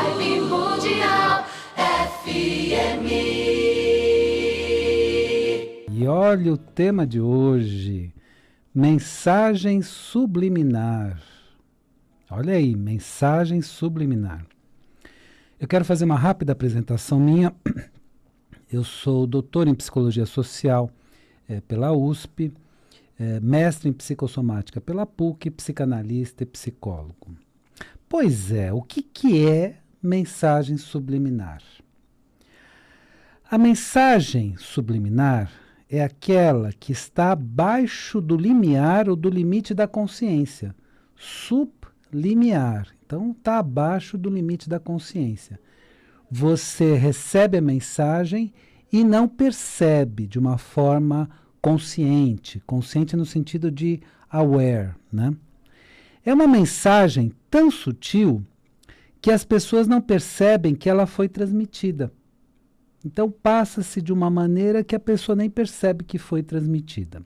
Vibe Mundial FM. E olha o tema de hoje, mensagem subliminar. Olha aí, mensagem subliminar. Eu quero fazer uma rápida apresentação minha. Eu sou doutor em psicologia social pela USP, mestre em psicossomática pela PUC, psicanalista e psicólogo. Pois é, o que é mensagem subliminar? A mensagem subliminar é aquela que está abaixo do limiar ou do limite da consciência. Sublimiar. Então, está abaixo do limite da consciência. Você recebe a mensagem e não percebe de uma forma consciente. Consciente no sentido de aware, né? É uma mensagem tão sutil que as pessoas não percebem que ela foi transmitida. Então, passa-se de uma maneira que a pessoa nem percebe que foi transmitida.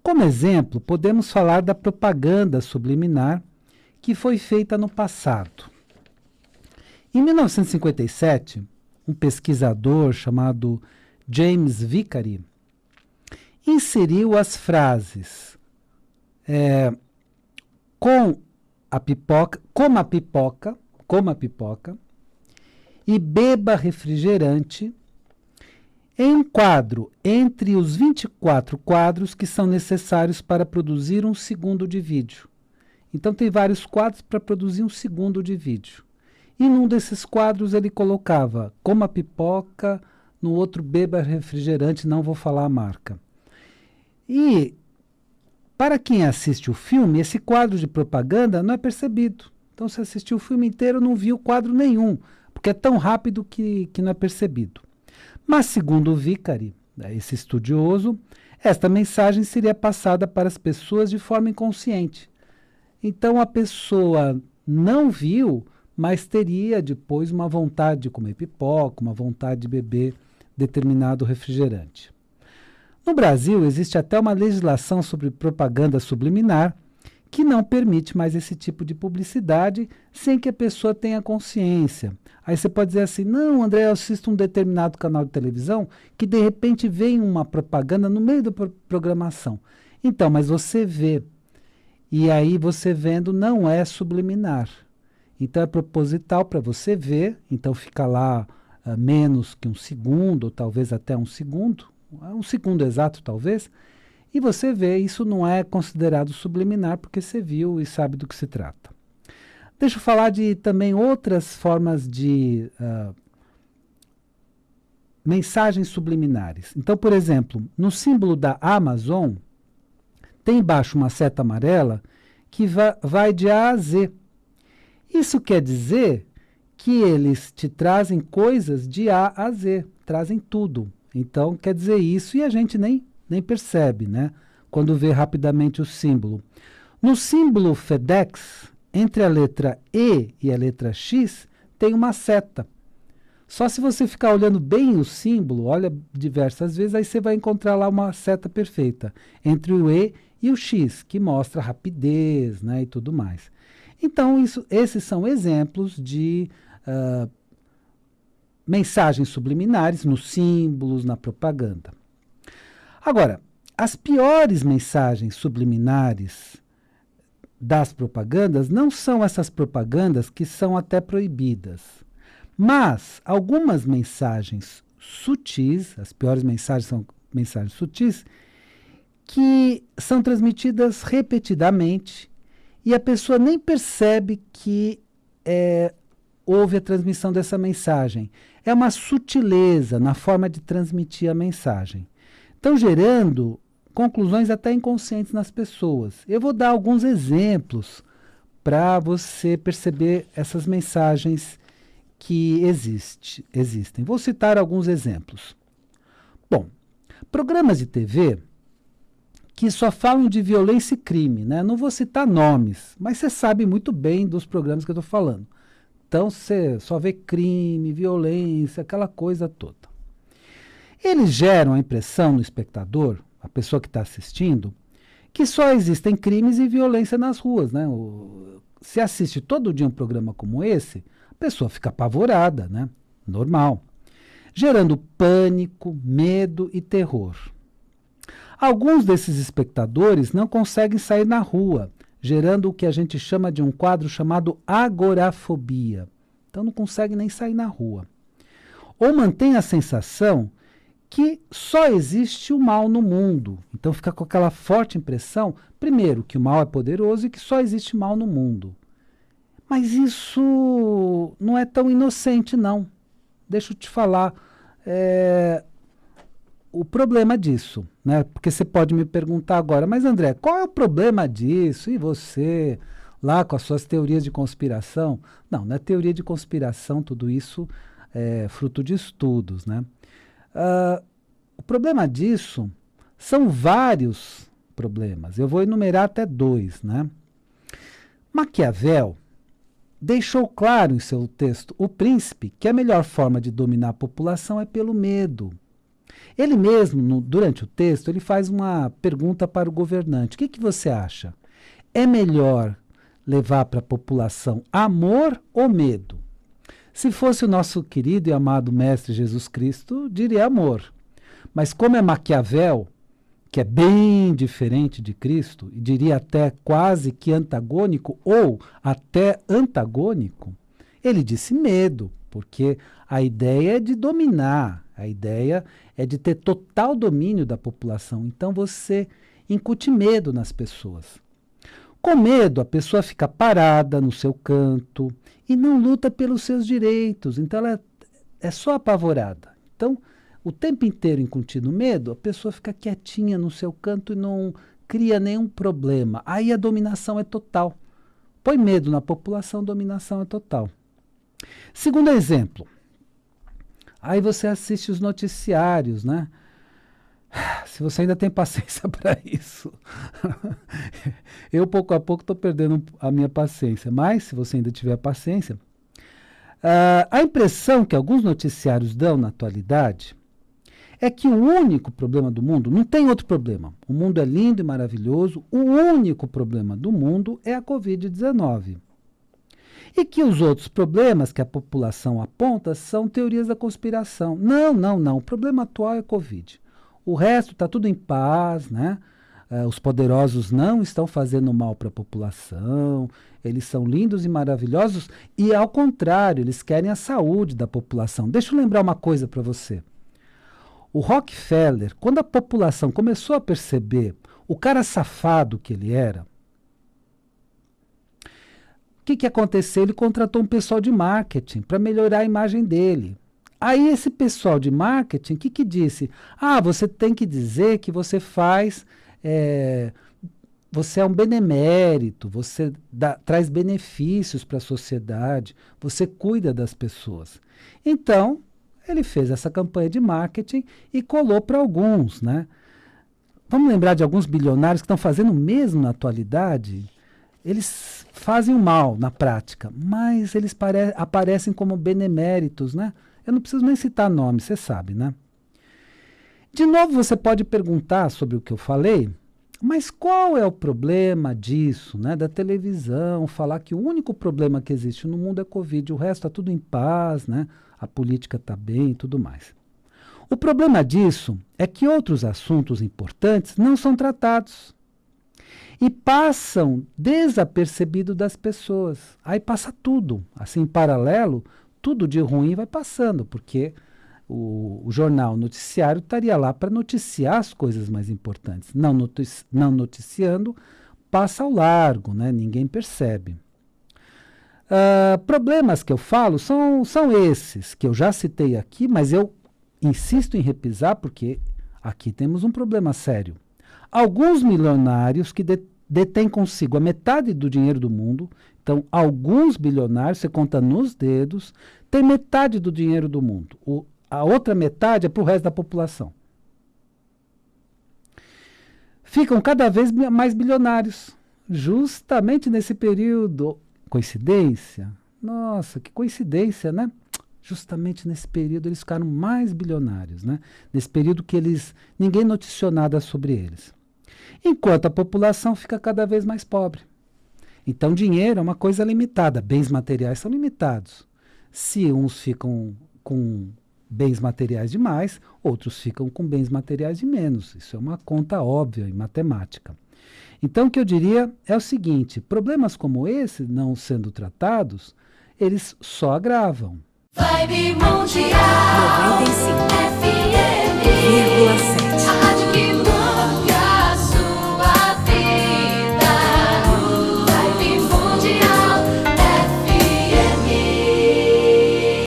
Como exemplo, podemos falar da propaganda subliminar que foi feita no passado. Em 1957, um pesquisador chamado James Vicary inseriu as frases coma pipoca e beba refrigerante em um quadro entre os 24 quadros que são necessários para produzir um segundo de vídeo. Então tem vários quadros para produzir um segundo de vídeo. E num desses quadros ele colocava coma pipoca, no outro beba refrigerante, não vou falar a marca. E para quem assiste o filme, esse quadro de propaganda não é percebido. Então se assistiu o filme inteiro não viu quadro nenhum, porque é tão rápido que não é percebido. Mas segundo o Vicary, esse estudioso, esta mensagem seria passada para as pessoas de forma inconsciente. Então a pessoa não viu, mas teria depois uma vontade de comer pipoca, uma vontade de beber determinado refrigerante. No Brasil, existe até uma legislação sobre propaganda subliminar que não permite mais esse tipo de publicidade sem que a pessoa tenha consciência. Aí você pode dizer assim, não, André, eu assisto um determinado canal de televisão que de repente vem uma propaganda no meio da programação. Então, mas você vê. E aí você vendo não é subliminar. Então é proposital para você ver, então fica lá menos que um segundo, ou talvez até um segundo exato talvez, e você vê, isso não é considerado subliminar porque você viu e sabe do que se trata. Deixa eu falar de também outras formas de mensagens subliminares. Então, por exemplo, no símbolo da Amazon, tem embaixo uma seta amarela que vai de A a Z. Isso quer dizer que eles te trazem coisas de A a Z, trazem tudo. Então, quer dizer isso e a gente nem percebe, né? Quando vê rapidamente o símbolo. No símbolo FedEx, entre a letra E e a letra X, tem uma seta. Só se você ficar olhando bem o símbolo, olha diversas vezes, aí você vai encontrar lá uma seta perfeita entre o E e o X, que mostra rapidez, né, e tudo mais. Então, esses são exemplos de mensagens subliminares nos símbolos, na propaganda. Agora, as piores mensagens subliminares das propagandas não são essas propagandas que são até proibidas, mas algumas mensagens sutis, as piores mensagens são mensagens sutis, que são transmitidas repetidamente e a pessoa nem percebe que houve a transmissão dessa mensagem. É uma sutileza na forma de transmitir a mensagem. Então, gerando conclusões até inconscientes nas pessoas. Eu vou dar alguns exemplos para você perceber essas mensagens que existem. Vou citar alguns exemplos. Bom, programas de TV que só falam de violência e crime, né? Não vou citar nomes, mas você sabe muito bem dos programas que eu estou falando. Então, você só vê crime, violência, aquela coisa toda. Eles geram a impressão no espectador, a pessoa que está assistindo, que só existem crimes e violência nas ruas, né? se assiste todo dia um programa como esse, a pessoa fica apavorada, né? Normal. Gerando pânico, medo e terror. Alguns desses espectadores não conseguem sair na rua, gerando o que a gente chama de um quadro chamado agorafobia. Então não conseguem nem sair na rua. Ou mantém a sensação que só existe o mal no mundo. Então fica com aquela forte impressão, primeiro, que o mal é poderoso e que só existe mal no mundo. Mas isso não é tão inocente, não. Deixa eu te falar o problema disso, né? Porque você pode me perguntar agora, mas André, qual é o problema disso? E você, lá com as suas teorias de conspiração? Não, não é teoria de conspiração, tudo isso é fruto de estudos, né? O problema disso são vários problemas. Eu vou enumerar até 2, né? Maquiavel deixou claro em seu texto O Príncipe que a melhor forma de dominar a população é pelo medo. Ele mesmo, durante o texto, ele faz uma pergunta para o governante. O que você acha? É melhor levar para a população amor ou medo? Se fosse o nosso querido e amado Mestre Jesus Cristo, diria amor. Mas como é Maquiavel, que é bem diferente de Cristo, e diria até quase que antagônico ou até antagônico, ele disse medo, porque a ideia é de dominar, a ideia é de ter total domínio da população. Então você incute medo nas pessoas. Com medo, a pessoa fica parada no seu canto e não luta pelos seus direitos. Então ela é só apavorada. Então, o tempo inteiro incutindo medo, a pessoa fica quietinha no seu canto e não cria nenhum problema. Aí a dominação é total. Põe medo na população, dominação é total. Segundo exemplo, aí você assiste os noticiários, né? Se você ainda tem paciência para isso. Eu, pouco a pouco, estou perdendo a minha paciência. Mas, se você ainda tiver paciência, a impressão que alguns noticiários dão na atualidade é que o único problema do mundo, não tem outro problema. O mundo é lindo e maravilhoso. O único problema do mundo é a Covid-19. E que os outros problemas que a população aponta são teorias da conspiração. Não. O problema atual é a Covid. O resto está tudo em paz, né? Os poderosos não estão fazendo mal para a população, eles são lindos e maravilhosos e, ao contrário, eles querem a saúde da população. Deixa eu lembrar uma coisa para você. O Rockefeller, quando a população começou a perceber o cara safado que ele era, o que aconteceu? Ele contratou um pessoal de marketing para melhorar a imagem dele. Aí esse pessoal de marketing, o que disse? Você tem que dizer que você faz, você é um benemérito, você traz benefícios para a sociedade, você cuida das pessoas. Então, ele fez essa campanha de marketing e colou para alguns, né? Vamos lembrar de alguns bilionários que estão fazendo o mesmo na atualidade? Eles fazem o mal na prática, mas eles aparecem como beneméritos, né? Eu não preciso nem citar nomes, você sabe, né? De novo, você pode perguntar sobre o que eu falei, mas qual é o problema disso, né? Da televisão, falar que o único problema que existe no mundo é Covid, o resto está tudo em paz, né? A política está bem e tudo mais. O problema disso é que outros assuntos importantes não são tratados e passam desapercebidos das pessoas. Aí passa tudo, assim, em paralelo, tudo de ruim vai passando, porque o jornal, o noticiário, estaria lá para noticiar as coisas mais importantes. Não noticiando, passa ao largo, né? Ninguém percebe. Problemas que eu falo são esses, que eu já citei aqui, mas eu insisto em repisar, porque aqui temos um problema sério. Alguns milionários que detêm consigo a metade do dinheiro do mundo, então alguns bilionários, você conta nos dedos, têm metade do dinheiro do mundo. A outra metade é para o resto da população. Ficam cada vez mais bilionários, justamente nesse período. Coincidência? Nossa, que coincidência, né? Justamente nesse período eles ficaram mais bilionários, né? Nesse período que ninguém noticiou nada sobre eles. Enquanto a população fica cada vez mais pobre. Então, dinheiro é uma coisa limitada, bens materiais são limitados. Se uns ficam com bens materiais de mais, outros ficam com bens materiais de menos. Isso é uma conta óbvia em matemática. Então, o que eu diria é o seguinte: problemas como esse, não sendo tratados, eles só agravam. Vibe Mundial 95.